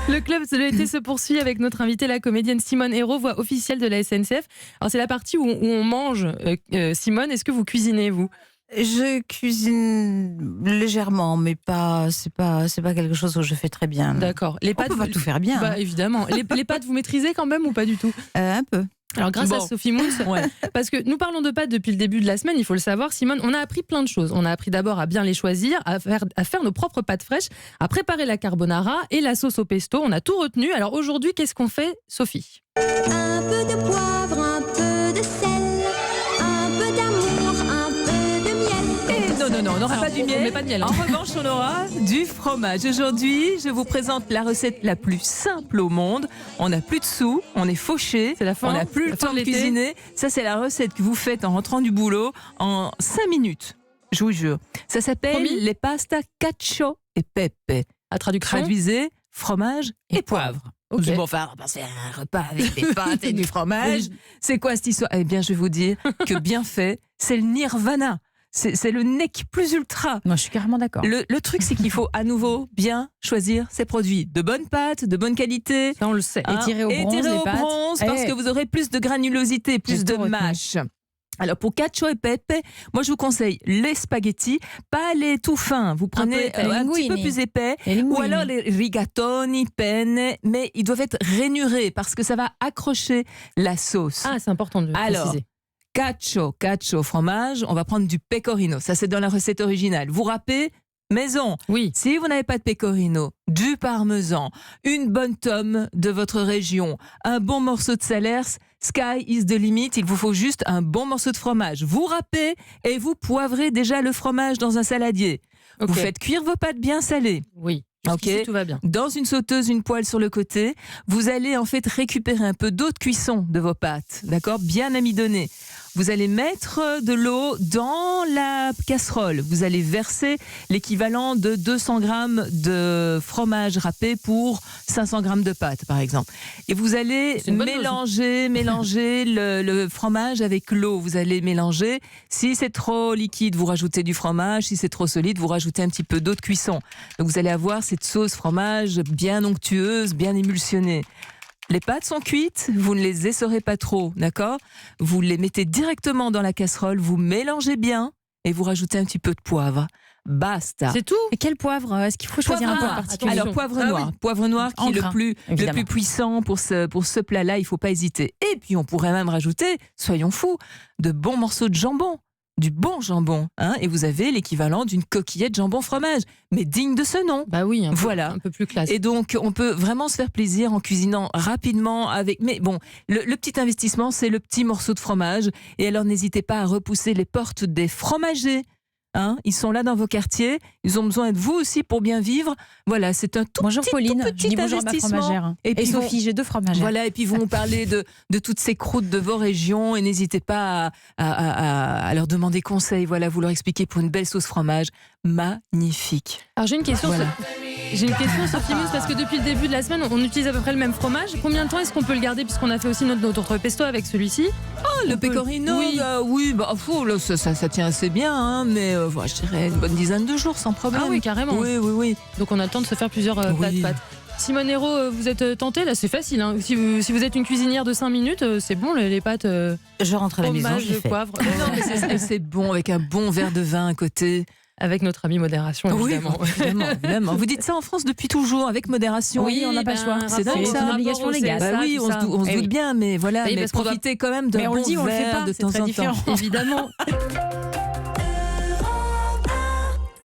Le club de l'été se poursuit avec notre invitée, la comédienne Simone Hérault, voix officielle de la SNCF. Alors c'est la partie où on mange. Simone, est-ce que vous cuisinez, vous ? Je cuisine légèrement, mais c'est pas quelque chose que je fais très bien. D'accord. Les pâtes, on peut pas tout faire bien. Bah, évidemment. Les pâtes, vous maîtrisez quand même ou pas du tout ? Un peu. Alors grâce à Sophie Mouns, parce que nous parlons de pâtes depuis le début de la semaine, il faut le savoir, Simone, on a appris plein de choses. On a appris d'abord à bien les choisir, à faire nos propres pâtes fraîches, à préparer la carbonara et la sauce au pesto. On a tout retenu. Alors aujourd'hui, qu'est-ce qu'on fait, Sophie ? Un peu de poivre, un peu de sel, un peu d'amour, un peu de miel. Non, on n'aura pas du miel. On met pas de miel. En revanche, on aura du fromage. Aujourd'hui, je vous présente la recette la plus simple au monde. On n'a plus de sous, on est fauché, C'est la fin, on n'a plus le la fin temps de de l'été. cuisiner. Ça, c'est la recette que vous faites en rentrant du boulot en 5 minutes. Je vous jure. Ça s'appelle Promis. les pasta cacio et pepe. À traduction. Traduisez fromage et poivre. Ok. Bon, enfin, on va passer un repas avec des pâtes et du fromage. C'est quoi cette histoire ? Eh bien, je vais vous dire que bien fait, c'est le nirvana. C'est le nec plus ultra. Moi, je suis carrément d'accord. Le truc, c'est qu'il faut à nouveau bien choisir ses produits. De bonnes pâtes, de bonne qualité. Ça, on le sait. Hein, Étirer au bronze, étirer les au pâtes. bronze, parce que vous aurez plus de granulosité, plus J'ai de tout retenu. mâche. Alors pour cacio et pepe, moi je vous conseille les spaghettis, pas les tout fins. Vous prenez épais. un petit peu Linguini. plus épais. Et linguini. Ou alors les rigatoni, penne, mais ils doivent être rainurés parce que ça va accrocher la sauce. Ah, c'est important de Alors, préciser. Cacio fromage, on va prendre du pecorino. Ça, c'est dans la recette originale. Vous râpez maison. Oui. Si vous n'avez pas de pecorino, du parmesan, une bonne tome de votre région, un bon morceau de salers, sky is the limit. Il vous faut juste un bon morceau de fromage. Vous râpez et vous poivrez déjà le fromage dans un saladier. Ok. Vous faites cuire vos pâtes bien salées. Oui. Ok. Jusqu'ici, tout va bien. Dans une sauteuse, une poêle sur le côté, vous allez en fait récupérer un peu d'eau de cuisson de vos pâtes, d'accord, bien amidonnée. Vous allez mettre de l'eau dans la casserole. Vous allez verser l'équivalent de 200 grammes de fromage râpé pour 500 grammes de pâtes, par exemple. Et vous allez C'est une bonne mélanger le fromage avec l'eau. Vous allez mélanger. Si c'est trop liquide, vous rajoutez du fromage. Si c'est trop solide, vous rajoutez un petit peu d'eau de cuisson. Donc vous allez avoir cette sauce fromage bien onctueuse, bien émulsionnée. Les pâtes sont cuites, vous ne les essorez pas trop, d'accord ? Vous les mettez directement dans la casserole, vous mélangez bien et vous rajoutez un petit peu de poivre. Basta. C'est tout ? Et quel poivre ? Est-ce qu'il faut choisir un Poivre poivre noir. particulier ? Alors poivre Ah noir, oui. poivre noir qui En est le grain, plus évidemment. puissant pour ce plat-là, il ne faut pas hésiter. Et puis on pourrait même rajouter, soyons fous, de bons morceaux de jambon. Du bon jambon, hein, et vous avez l'équivalent d'une coquillette jambon fromage, mais digne de ce nom. Bah oui, Voilà. un peu plus classe. Et donc, on peut vraiment se faire plaisir en cuisinant rapidement avec. Mais bon, le petit investissement, c'est le petit morceau de fromage. Et alors, n'hésitez pas à repousser les portes des fromagers. Hein, ils sont là dans vos quartiers. Ils ont besoin de vous aussi pour bien vivre. Voilà, c'est un tout Bonjour petit, Pauline, tout je petit dis bonjour à ma investissement. fromagère. Et Et, puis Sophie, j'ai 2 fromagères. Voilà, et puis ils vont parler de toutes ces croûtes de vos régions et n'hésitez pas à leur demander conseil. Voilà, vous leur expliquez pour une belle sauce fromage magnifique. Alors j'ai une question. Voilà. J'ai une question, Sophie Mouns, parce que depuis le début de la semaine, on utilise à peu près le même fromage. Combien de temps est-ce qu'on peut le garder, puisqu'on a fait aussi notre pesto avec celui-ci ? Le pecorino, oui. là, ça tient assez bien, hein, mais je dirais une bonne dizaine de jours sans problème. Ah oui, carrément. Oui. Donc on a le temps de se faire plusieurs Oui. pâtes. Simone Hérault, vous êtes tentée, là c'est facile. Hein. Si vous êtes une cuisinière de 5 minutes, c'est bon les pâtes Je rentre à la maison, fromage, je l'ai fait. poivre. Non, mais c'est bon avec un bon verre de vin à côté. Avec notre ami modération, évidemment. Oui, évidemment. Vous dites ça en France depuis toujours, avec modération. Oui, on n'a pas le choix. C'est dingue, ça. une obligation légale. Bah oui, on se doute bien, mais voilà, Oui, mais parce qu'on doit- profitez quand même d'un Mais on bon le dit, on le fait verre pas, de c'est temps très en temps. différent. Évidemment.